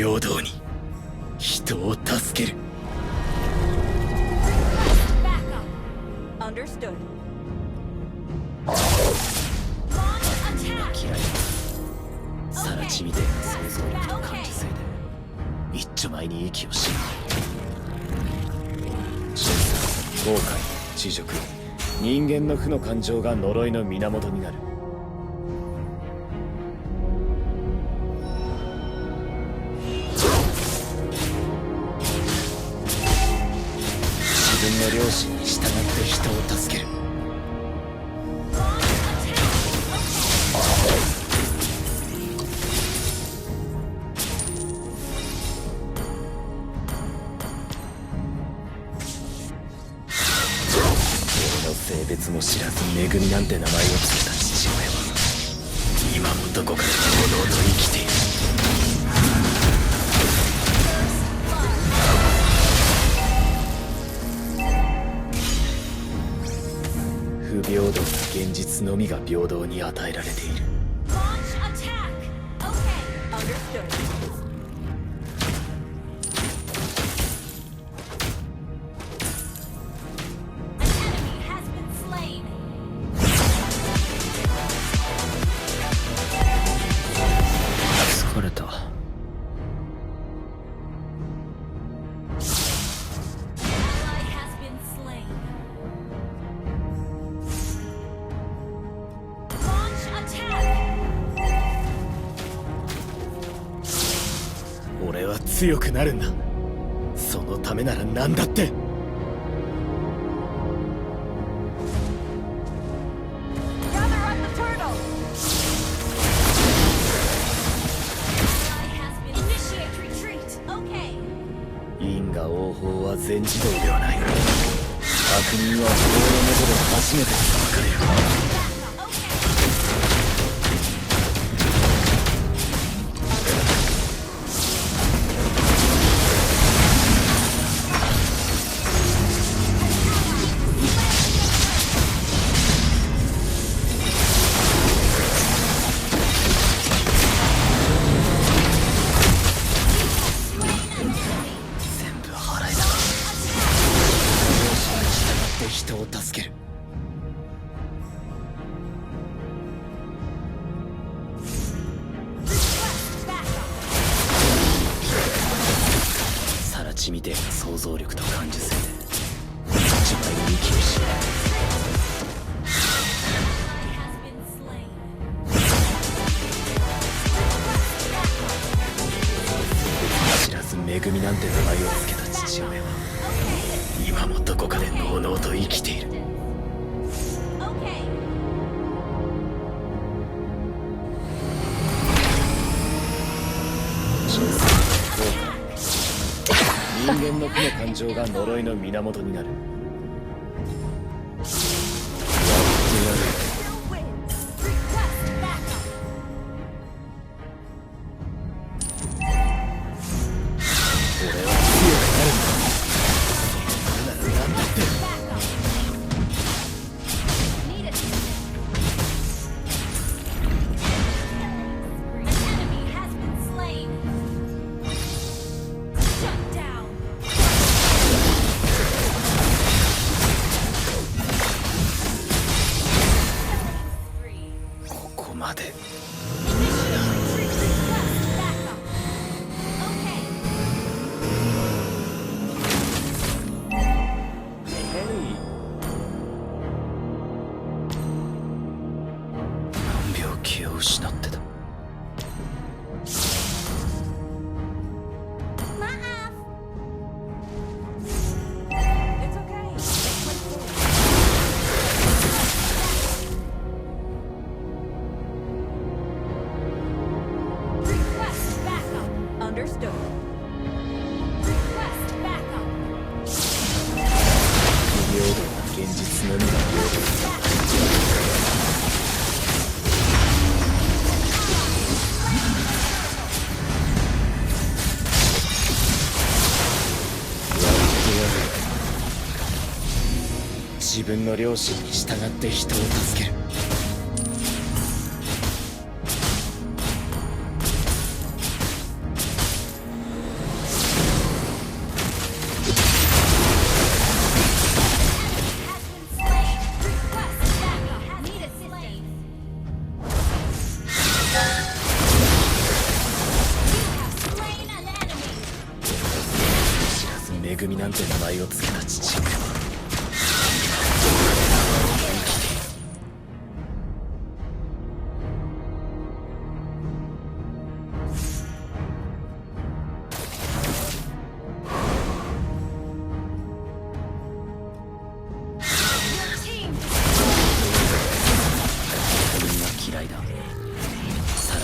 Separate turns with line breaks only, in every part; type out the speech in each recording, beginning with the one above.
平等に人を助ける。
Understood.
みんな嫌い。さらちみてえな想像力と感受性で一丁前に息をし、審査、後悔、恥辱、人間の負の感情が呪いの源になる。自分の良心に従って人を助ける。性別も知らずめぐみなんて名前を付けた父親は今もどこかで堂々と生きている。不平等な現実のみが平等に与えられている。疲れた。俺は強くなるんだ。そのためなら何だって。因果応報は全自動ではない。悪人は法の下で初めて裁かれる。人を助ける。さらちみてえな想像力と感受性で一枚に息をし、知らずめぐみなんて名前を付けた父親は今もどこかでのうのうと生きている。人間の負の感情が呪いの源になる。やってやる。俺は強くなるんだ。ここまで。何秒気を失ってた。
Understood. Request backup.
不平等な現実のみが平等。自分の良心に従って人を助ける。恵みなんて名前を付けた父親は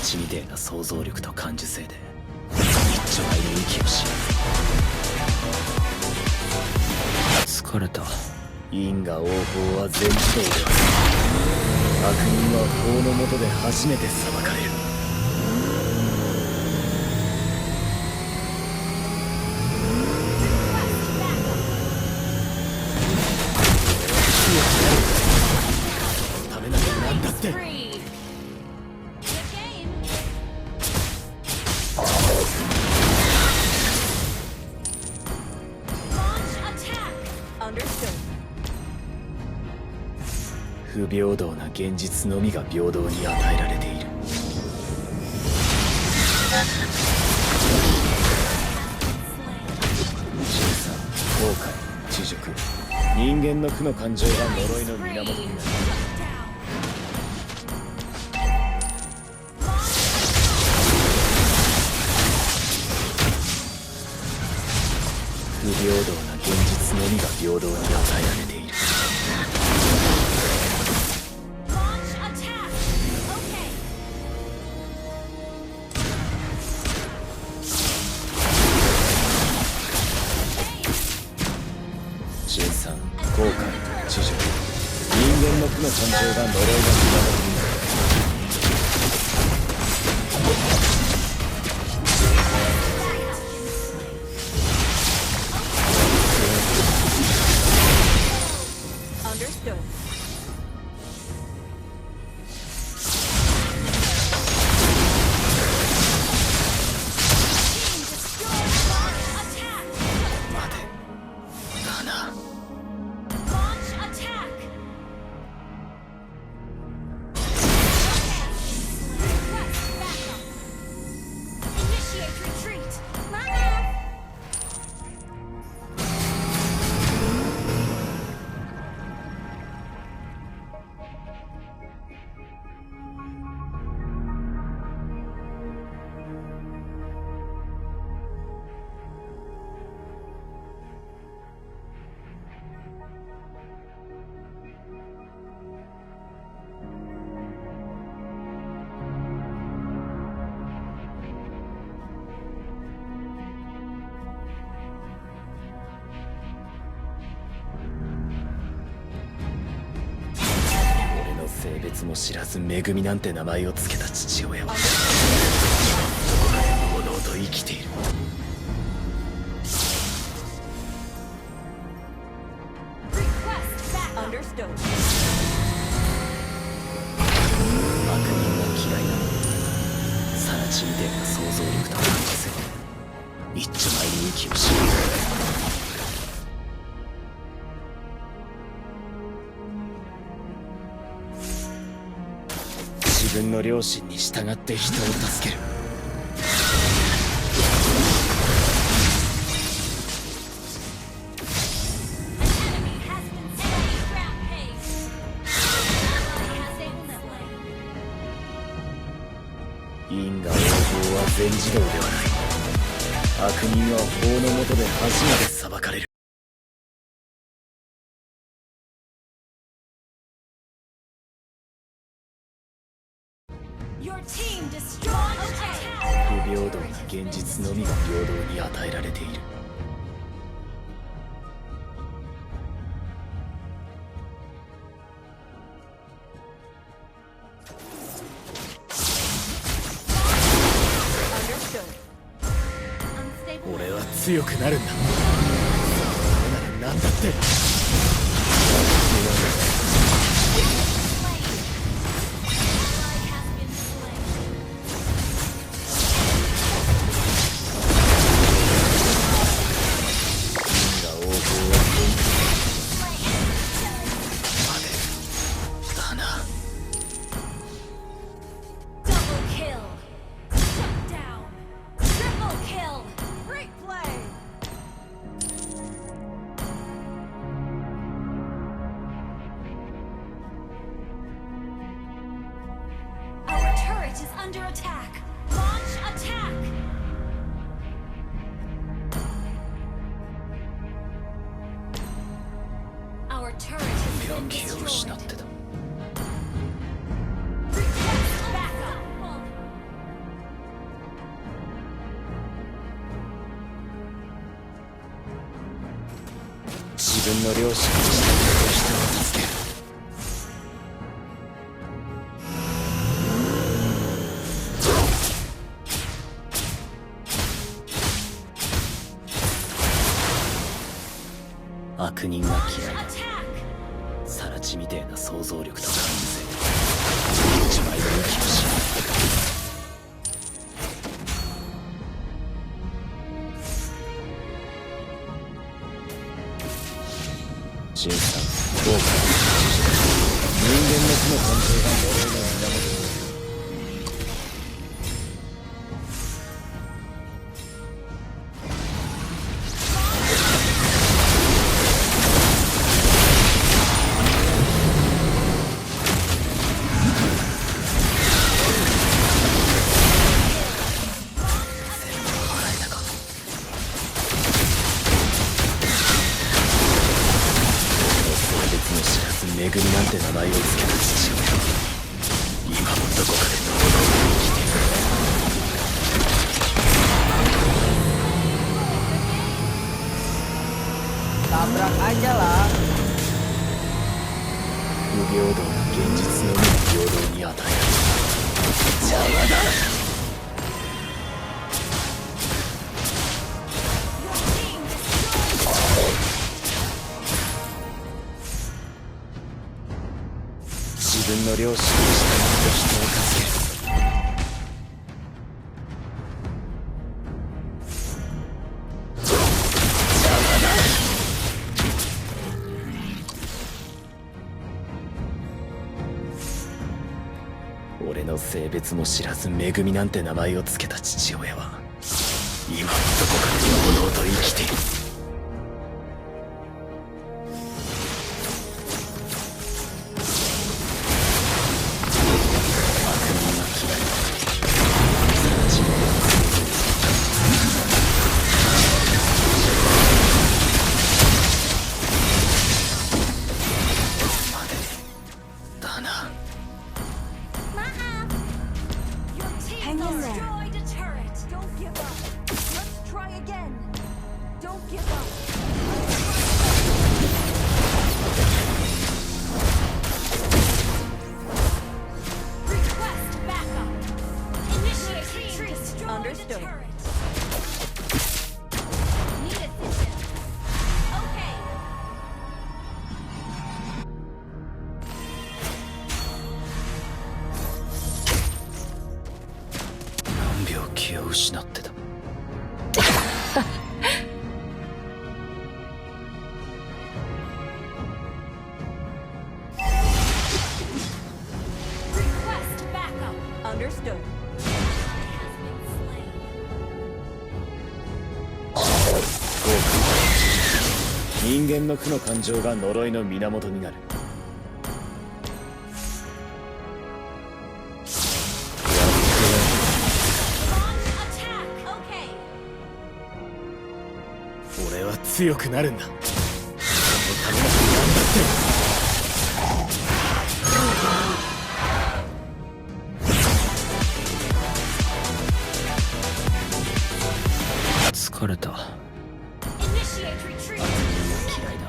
ちみてえな想像力と感受性で一丁前に息をし疲れた。因果応報は全自動で悪人は法の下で初めて裁かれる。ためなきゃなんだって。不平等な現実のみが平等に与えられている。審査、後悔、恥辱、人間の負の感情が呪いの源になる。不平等な現実のみが平等に与えられている。審査、後悔、恥辱、人間の負の感情が呪いの源になる。性別も知らず恵みなんて名前を付けた父親は今ものと生きている。悪人が嫌いなさらちみてえな想像力と感受性で一丁前に息をし自分の良心に従って人を助ける。因果応報は全自動ではない。悪人は法の下で初めて裁かれる。不平等な現実のみが平等に与えられている。俺は強くなるんだ。それなら何だって。
turret has
病
been
気を失っ
destroyed.
てた。
Request backup.
自分の両親にした人を助ける。悪人が嫌いだ。
Attack.
サラチみてえな想像力と感受性で一枚の息をしない。シンさん、どうか人間の負の根底が呪いの源に。恵みなんて名前を付けた父親は今もどこかで堂々と生きている。
Tabrak aja lah.
不平等な現実のみを平等に与えられる。邪魔だ。 自分の両親に従って人を助ける。 俺の性別も知らず恵みなんて名前を付けた父親は今もどこかで堂々と生きている。
Hang in there. Destroyed a turret. Don't give up. Let's try again. Don't give up. Request backup. Initiate retreat. Destroyed
Understood.
a turret. Need assistance. Okay.
何秒気を失ってた。
Request backup.
Understood.
Has been slain.
人間の負の感情が呪いの源になる。
Launch attack. Okay.
俺は強くなるんだ。そのために頑張って。疲れた。
Initiate retreat.
嫌いだ。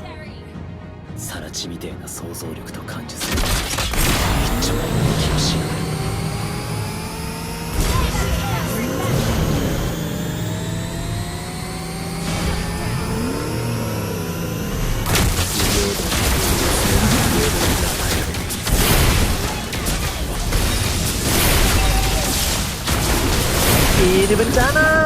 サラチみてえな想像力と感受性。一丁前の息をしやがる。
Ini bencana.